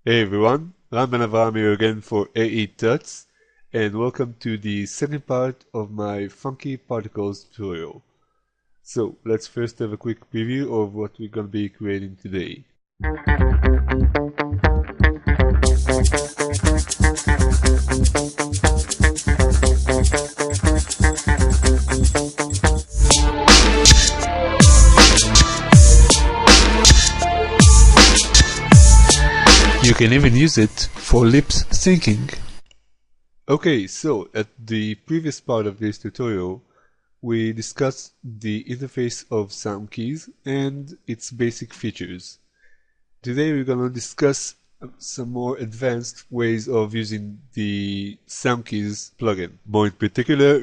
Hey everyone, Ram and Avram here again for AE Tuts, and welcome to the second part of my Funky Particles tutorial. So let's first have a quick preview of what we're going to be creating today. You can even use it for lip syncing. Okay, so at the previous part of this tutorial, we discussed the interface of SoundKeys and its basic features. Today we're going to discuss some more advanced ways of using the SoundKeys plugin. More in particular,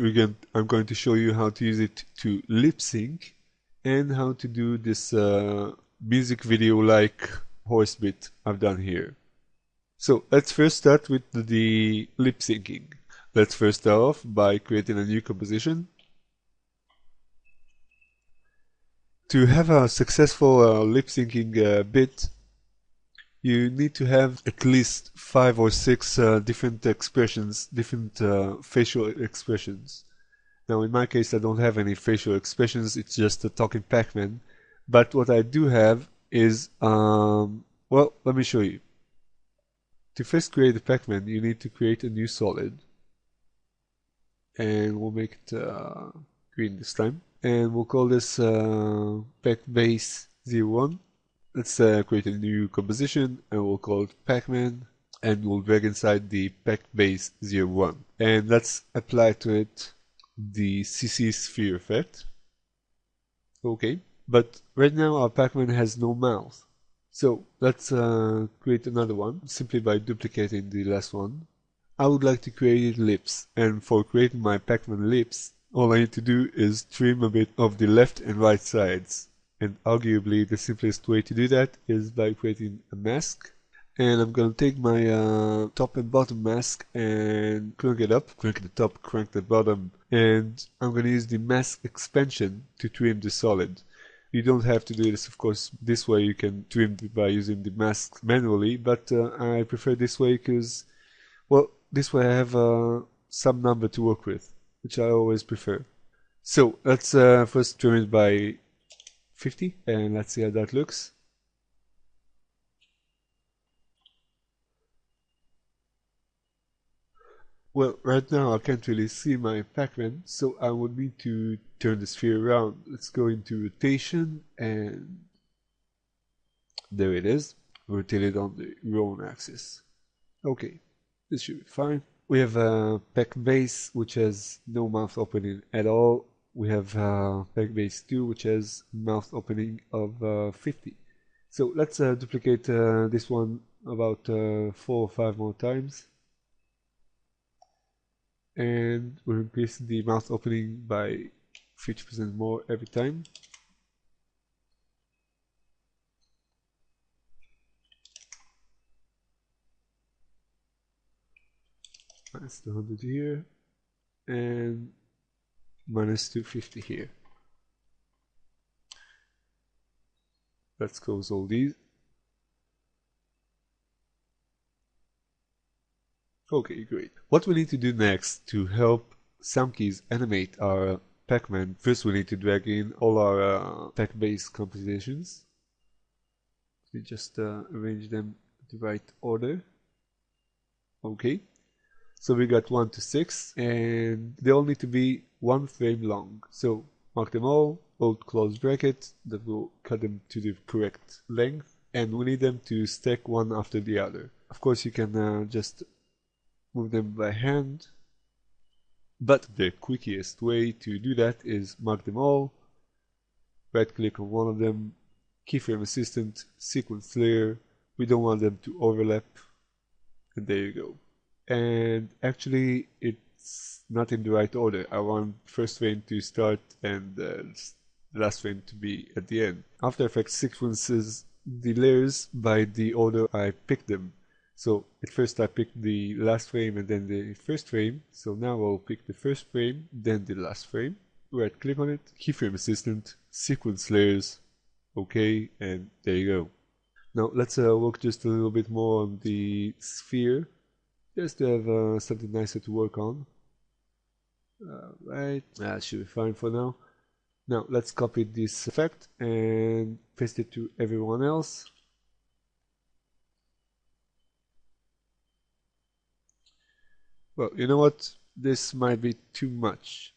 I'm going to show you how to use it to lip sync and how to do this music video-like horse bit I've done here. So let's first start with the lip syncing. Let's first start off by creating a new composition. To have a successful lip syncing bit, you need to have at least 5 or 6 different expressions, different facial expressions. Now in my case I don't have any facial expressions, it's just a talking Pac-Man. But what I do have is, well, let me show you. To first create a Pac-Man, you need to create a new solid. And we'll make it green this time. And we'll call this PacBase 01. Let's create a new composition and we'll call it Pac-Man. And we'll drag inside the PacBase 01. And let's apply to it the CC sphere effect. Okay, but right now our Pac-Man has no mouth. So let's create another one simply by duplicating the last one. I would like to create lips, and for creating my Pac-Man lips, all I need to do is trim a bit of the left and right sides. And arguably the simplest way to do that is by creating a mask. And I'm gonna take my top and bottom mask and crank it up, crank the top, crank the bottom, and I'm gonna use the mask expansion to trim the solid. You don't have to do this, of course. This way you can trim by using the mask manually, but I prefer this way because, well, this way I have some number to work with, which I always prefer. So let's first trim it by 50 and let's see how that looks. Well, right now I can't really see my Pac-Man, so I would need to turn the sphere around. Let's go into rotation, and there it is. Rotate it on the wrong axis. Okay, this should be fine. We have a PacBase which has no mouth opening at all. We have PacBase 2 which has mouth opening of 50. So let's duplicate this one about 4 or 5 more times. And we'll increase the mouth opening by 50% more every time. Minus 200 here and minus 250 here. Let's close all these. Okay, great. What we need to do next to help SoundKeys animate our Pac-Man, first we need to drag in all our PacBase compositions. We just arrange them in the right order. Okay, so we got 1 to 6 and they all need to be 1 frame long. So mark them all, hold close bracket, that will cut them to the correct length, and we need them to stack one after the other. Of course you can just move them by hand, but the quickest way to do that is mark them all, right click on one of them, keyframe assistant, sequence layer. We don't want them to overlap, and there you go. And actually it's not in the right order. I want first frame to start and the last frame to be at the end. After Effects sequences the layers by the order I picked them. So at first I picked the last frame and then the first frame. So now I'll pick the first frame, then the last frame. Right click on it, keyframe assistant, sequence layers, okay, and there you go. Now let's work just a little bit more on the sphere, just to have something nicer to work on. Right, that should be fine for now. Now let's copy this effect and paste it to everyone else. Well, you know what? This might be too much.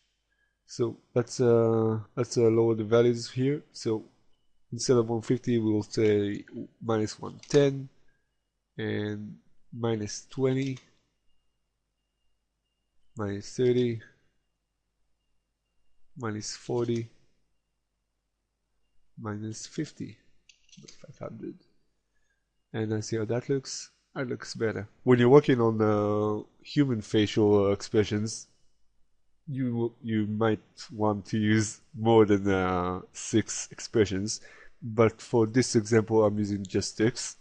So let's lower the values here. So instead of 150, we'll say minus 110 and minus 20, minus 30, minus 40, minus 50, 500. And I see how that looks. That looks better. When you're working on human facial expressions, you might want to use more than 6 expressions, but for this example I'm using just 6.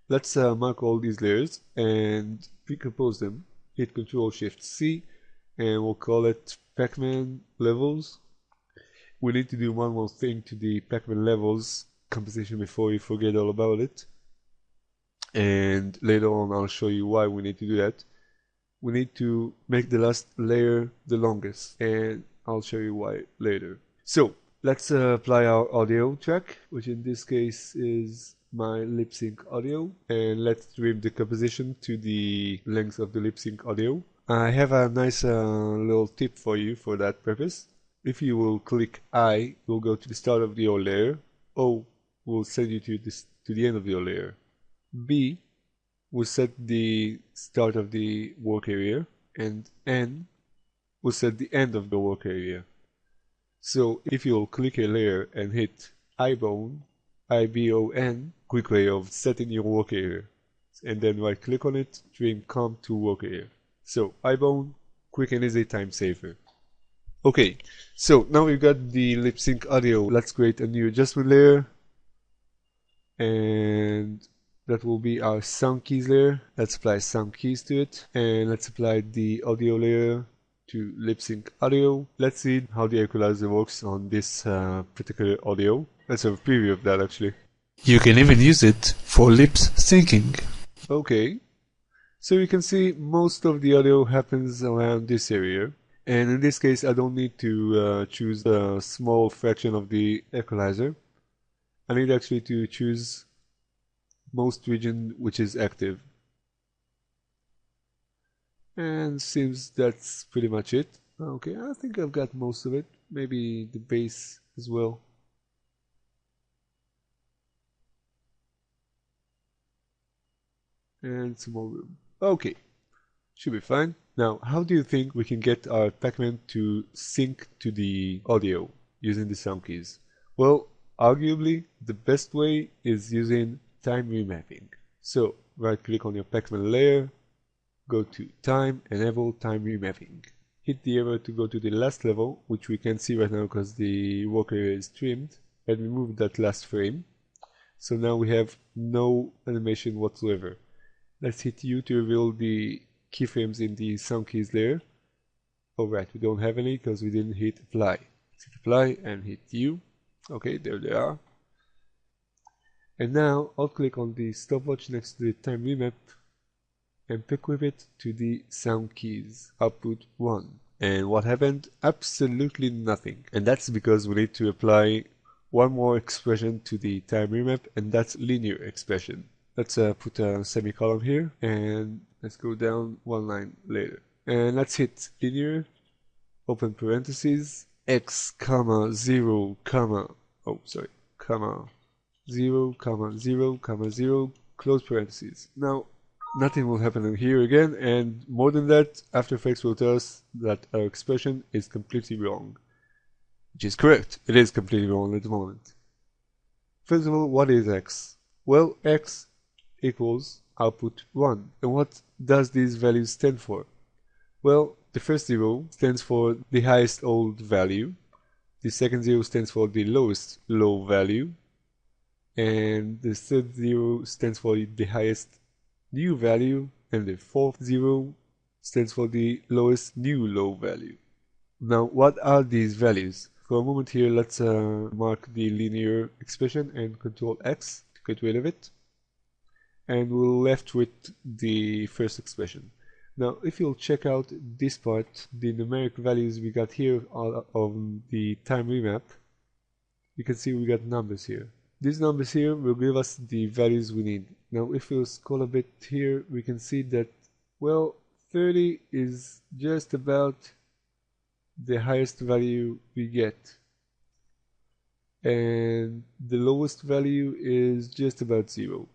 Let's mark all these layers and recompose them. Hit Ctrl-Shift-C and we'll call it Pac-Man levels. We need to do one more thing to the Pac-Man levels composition before we forget all about it. And later on I'll show you why we need to do that. We need to make the last layer the longest, and I'll show you why later. So let's apply our audio track, which in this case is my lip sync audio, and let's trim the composition to the length of the lip sync audio. I have a nice little tip for you for that purpose. If you will click I, you'll go to the start of your layer. O will send you to the end of your layer. B will set the start of the work area, and N will set the end of the work area. So if you'll click a layer and hit Ibone, I-B-O-N, quick way of setting your work area, and then right click on it, trim comp to work area. So Ibone, quick and easy, time saver. Okay, so now we've got the lip sync audio. Let's create a new adjustment layer, and that will be our SoundKeys layer. Let's apply SoundKeys to it, and let's apply the audio layer to lip sync audio. Let's see how the equalizer works on this particular audio. Let's have a preview of that actually. You can even use it for lip syncing. Okay, so you can see most of the audio happens around this area, and in this case I don't need to choose a small fraction of the equalizer. I need actually to choose most region which is active, and seems that's pretty much it. Okay, I think I've got most of it, maybe the bass as well. And some more room. Okay, should be fine. Now, how do you think we can get our Pac-Man to sync to the audio using the SoundKeys? Well, arguably the best way is using time remapping. So right click on your Pac-Man layer, go to time, enable time remapping. Hit the arrow to go to the last level, which we can see right now because the work area is trimmed, and remove that last frame. So now we have no animation whatsoever. Let's hit U to reveal the keyframes in the SoundKeys layer. Alright, we don't have any because we didn't hit apply. Let's hit apply and hit U. Okay, there they are. And now I'll click on the stopwatch next to the time remap and pick with it to the SoundKeys output 1. And what happened? Absolutely nothing. And that's because we need to apply one more expression to the time remap, and that's linear expression. Let's put a semicolon here, and let's go down one line later. And let's hit linear, open parentheses, x, comma, 0, comma, oh sorry, comma, 0, comma, 0, comma, 0, close parentheses. Now, nothing will happen here again, and more than that, After Effects will tell us that our expression is completely wrong. Which is correct, it is completely wrong at the moment. First of all, what is x? Well, x equals output 1. And what does these values stand for? Well, the first 0 stands for the highest old value, the second 0 stands for the lowest low value, and the third 0 stands for the highest new value, and the fourth 0 stands for the lowest new low value. Now, what are these values? For a moment here, let's mark the linear expression and Ctrl X to get rid of it, and we're left with the first expression. Now if you'll check out this part, the numeric values we got here are on the time remap. You can see we got numbers here. These numbers here will give us the values we need. Now if we scroll a bit here, we can see that, well, 30 is just about the highest value we get, and the lowest value is just about 0.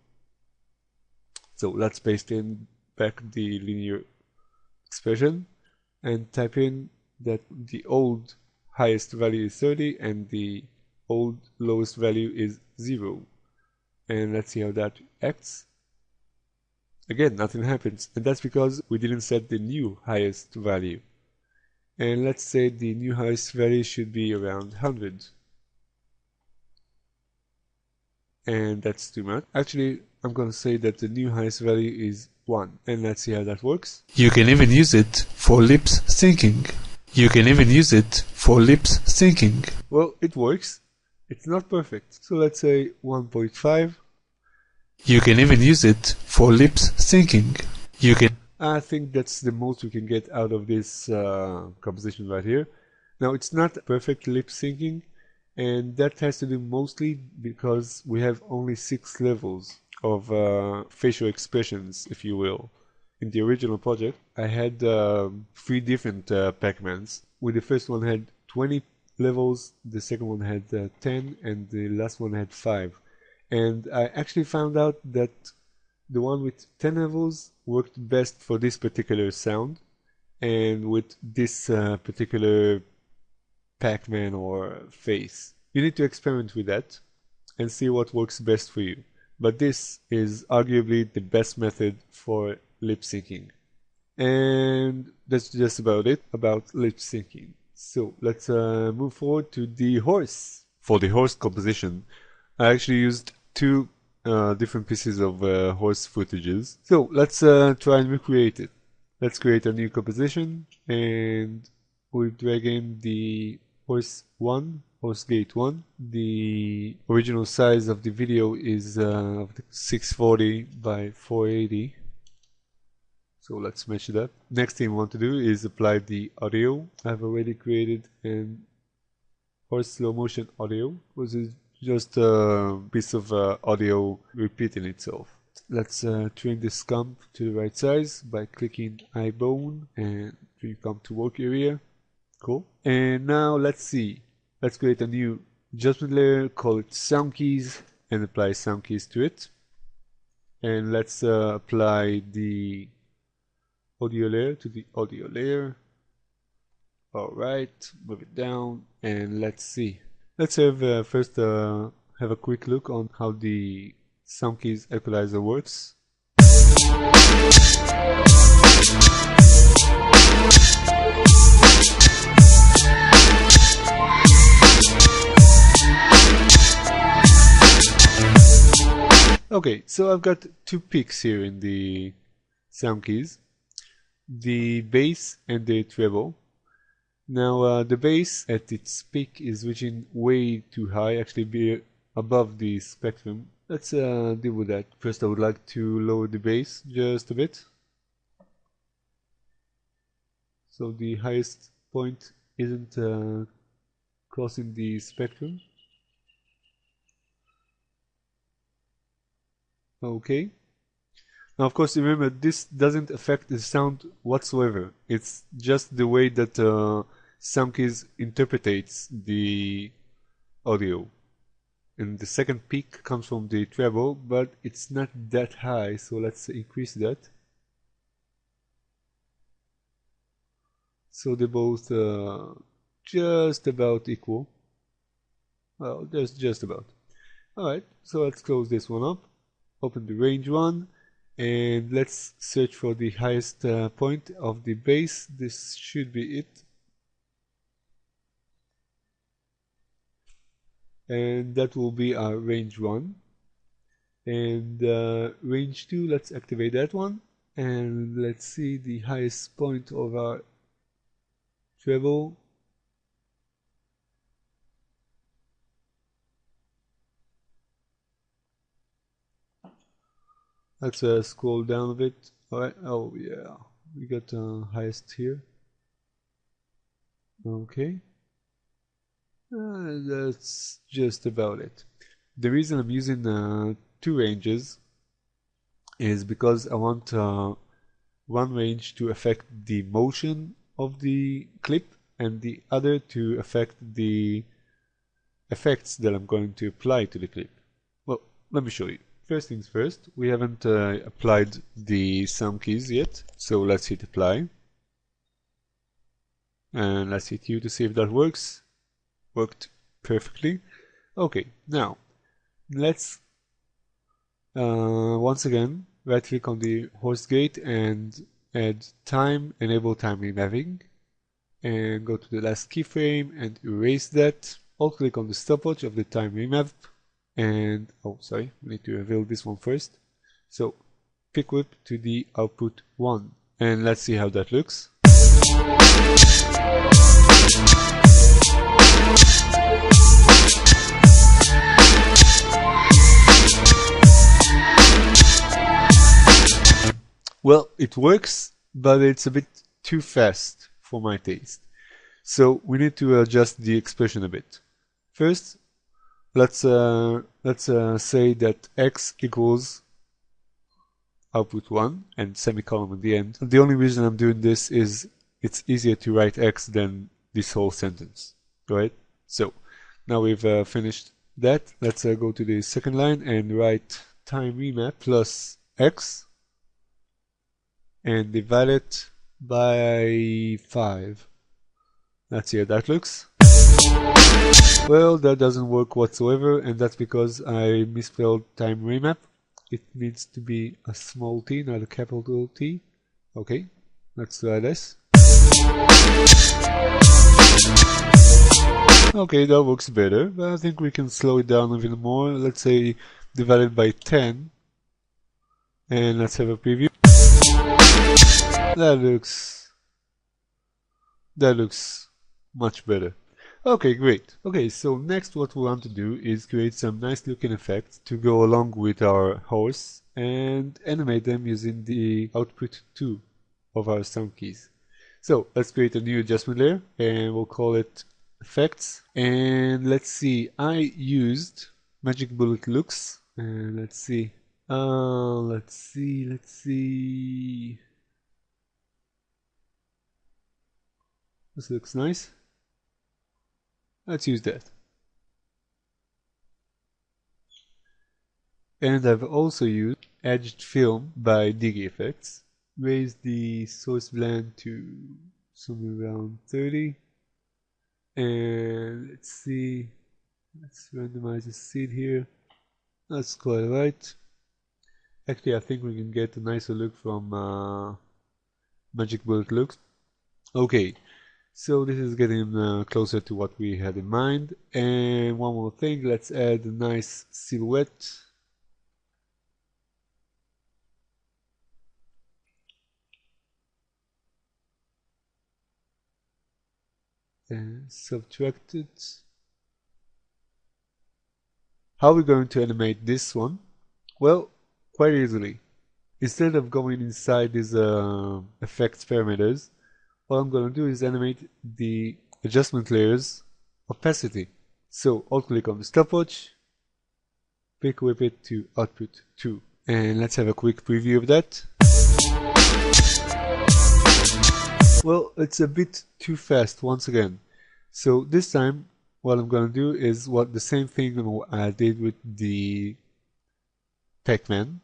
So let's paste in back the linear expression and type in that the old highest value is 30 and the old lowest value is 0. And let's see how that acts. Again, nothing happens, and that's because we didn't set the new highest value. And let's say the new highest value should be around 100. And that's too much. Actually, I'm going to say that the new highest value is 1. And let's see how that works. You can even use it for lip syncing. You can even use it for lip syncing. Well, it works. It's not perfect. So let's say 1.5. You can even use it for lip syncing. You can. I think that's the most we can get out of this composition right here. Now, it's not perfect lip syncing, and that has to do mostly because we have only 6 levels of facial expressions, if you will. In the original project, I had 3 different Pac-Mans. With the first one had 20 levels, the second one had 10, and the last one had 5. And I actually found out that the one with 10 levels worked best for this particular sound, and with this particular Pac-Man or face. You need to experiment with that and see what works best for you. But this is arguably the best method for lip syncing. And that's just about it about lip syncing. So let's move forward to the horse. For the horse composition, I actually used 2 different pieces of horse footages. So let's try and recreate it. Let's create a new composition, and we'll drag in the horse 1, horse gate 1. The original size of the video is 640 by 480. So let's match it up. Next thing we want to do is apply the audio. I've already created an horse slow motion audio, which is just a piece of audio repeating itself. Let's trim this comp to the right size by clicking eye bone and trim comp to work area. Cool. And now let's see. Let's create a new adjustment layer, call it SoundKeys, and apply SoundKeys to it. And let's apply the audio layer to the audio layer. Alright, move it down, and let's see. Let's have first have a quick look on how the SoundKeys equalizer works. Okay, so I've got 2 peaks here in the SoundKeys, the bass and the treble. Now the bass at its peak is reaching way too high, actually be above the spectrum. Let's deal with that. First I would like to lower the bass just a bit, so the highest point isn't crossing the spectrum. Okay. Now of course remember, this doesn't affect the sound whatsoever. It's just the way that SoundKeys interprets the audio. And the second peak comes from the treble, but it's not that high, so let's increase that. So they're both just about equal. Well, just about. Alright, so let's close this one up. Open the range one, and let's search for the highest point of the bass. This should be it. And that will be our range 1. And range 2, let's activate that one. And let's see the highest point of our treble. Let's scroll down a bit. Alright, oh yeah, we got highest here. Okay, that's just about it. The reason I'm using two ranges is because I want one range to affect the motion of the clip and the other to affect the effects that I'm going to apply to the clip. Well, let me show you. First things first, we haven't applied the SoundKeys yet, so let's hit apply. And let's hit U to see if that works. Worked perfectly. Okay, now let's once again right click on the host gate and add time, enable time remapping, and go to the last keyframe and erase that. Alt click on the stopwatch of the time remap, and oh sorry, we need to reveal this one first. So pick whip to the output 1, and let's see how that looks. Well, it works, but it's a bit too fast for my taste. So we need to adjust the expression a bit. First, let's say that x equals output 1 and semicolon at the end. The only reason I'm doing this is it's easier to write x than this whole sentence. Right? So now we've finished that. Let's go to the second line and write time remap plus x and divide it by 5. Let's see how that looks. Well, that doesn't work whatsoever, and that's because I misspelled time remap. It needs to be a small t, not a capital T. Okay, let's try this. Okay, that works better, but I think we can slow it down even more. Let's say divide it by 10, and let's have a preview. That looks much better. Okay, great. Okay, so next what we want to do is create some nice looking effects to go along with our horse and animate them using the output 2 of our SoundKeys. So let's create a new adjustment layer and we'll call it effects. And let's see, I used Magic Bullet Looks, and let's see. This looks nice. Let's use that. And I've also used Edged Film by VFX. Raise the source blend to somewhere around 30. And let's see. Let's randomize the seed here. That's quite right. Actually, I think we can get a nicer look from Magic Bullet Looks. Okay, so this is getting closer to what we had in mind. And one more thing, let's add a nice silhouette. And subtract it. How are we going to animate this one? Well, quite easily. Instead of going inside these effects parameters, what I'm going to do is animate the adjustment layer's opacity. So alt click on the stopwatch, pick whip it to output 2. And let's have a quick preview of that. Well, it's a bit too fast once again. So this time what I'm going to do is the same thing I did with the Pac-Man.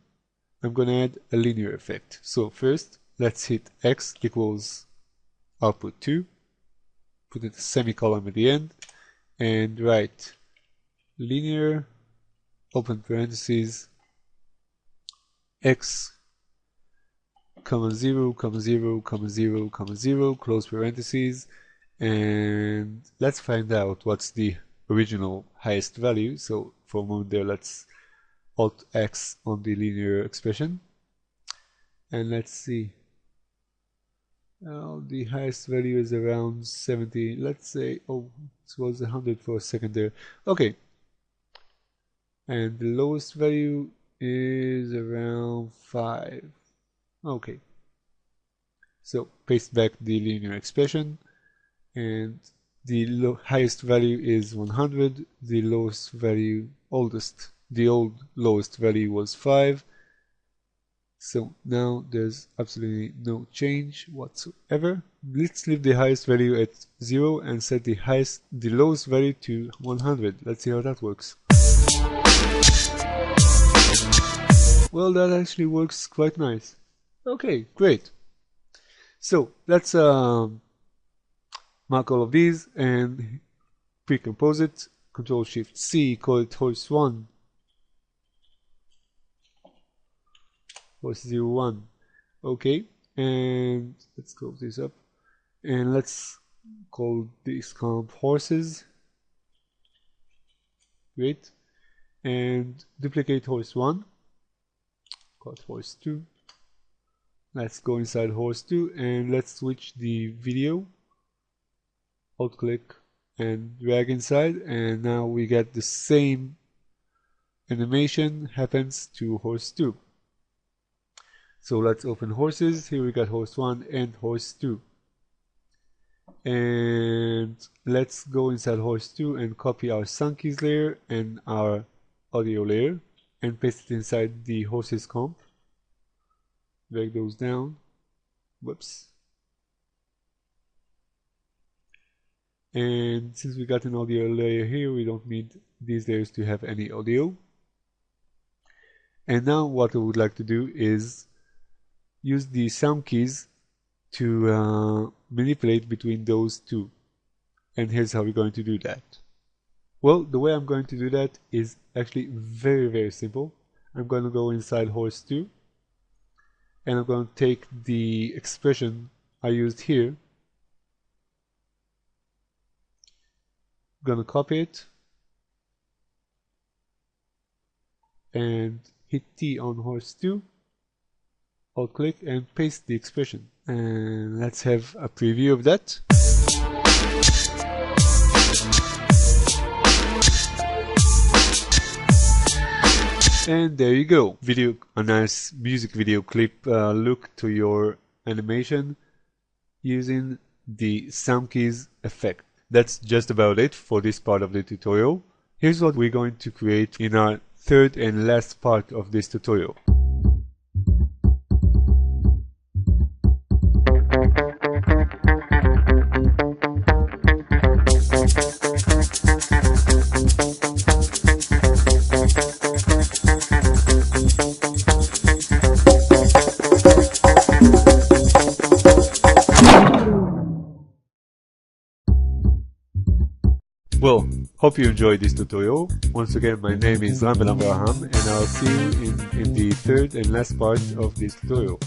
I'm going to add a linear effect. So first let's hit x equals output 2, put it a semicolon at the end, and write linear open parentheses x, 0, 0, 0, 0, 0, close parentheses, and let's find out what's the original highest value. So for a moment there, let's Alt X on the linear expression, and let's see. The highest value is around 70. Let's say, oh, it was 100 for a second there. Okay. And the lowest value is around 5. Okay. So paste back the linear expression, and the highest value is 100, the lowest value, the old lowest value was 5. So now there's absolutely no change whatsoever. Let's leave the highest value at 0 and set the lowest value to 100. Let's see how that works. Well, that actually works quite nice. Okay, great. So let's mark all of these and pre-compose it. Control-Shift-C, call it horse 1. Horse 01. Okay, and let's close this up. And let's call this comp horses. Great. And duplicate horse 1. Call it horse 2. Let's go inside horse 2 and let's switch the video. Alt click and drag inside, and now we get the same animation happens to horse 2. So let's open horses. Here we got horse 1 and horse 2. And let's go inside horse 2 and copy our SoundKeys layer and our audio layer and paste it inside the horses comp. Drag those down. Whoops. And since we got an audio layer here, we don't need these layers to have any audio. And now what I would like to do is use the SoundKeys to manipulate between those two. And here's how we're going to do that. Well, the way I'm going to do that is actually very, very simple. I'm going to go inside horse 2. And I'm going to take the expression I used here. I'm going to copy it. And hit T on horse 2. Alt click and paste the expression. And let's have a preview of that. And there you go. A nice music video clip look to your animation using the SoundKeys effect. That's just about it for this part of the tutorial. Here's what we're going to create in our third and last part of this tutorial. Well, hope you enjoyed this tutorial. Once again, my name is Ramel Abraham, and I'll see you in the third and last part of this tutorial.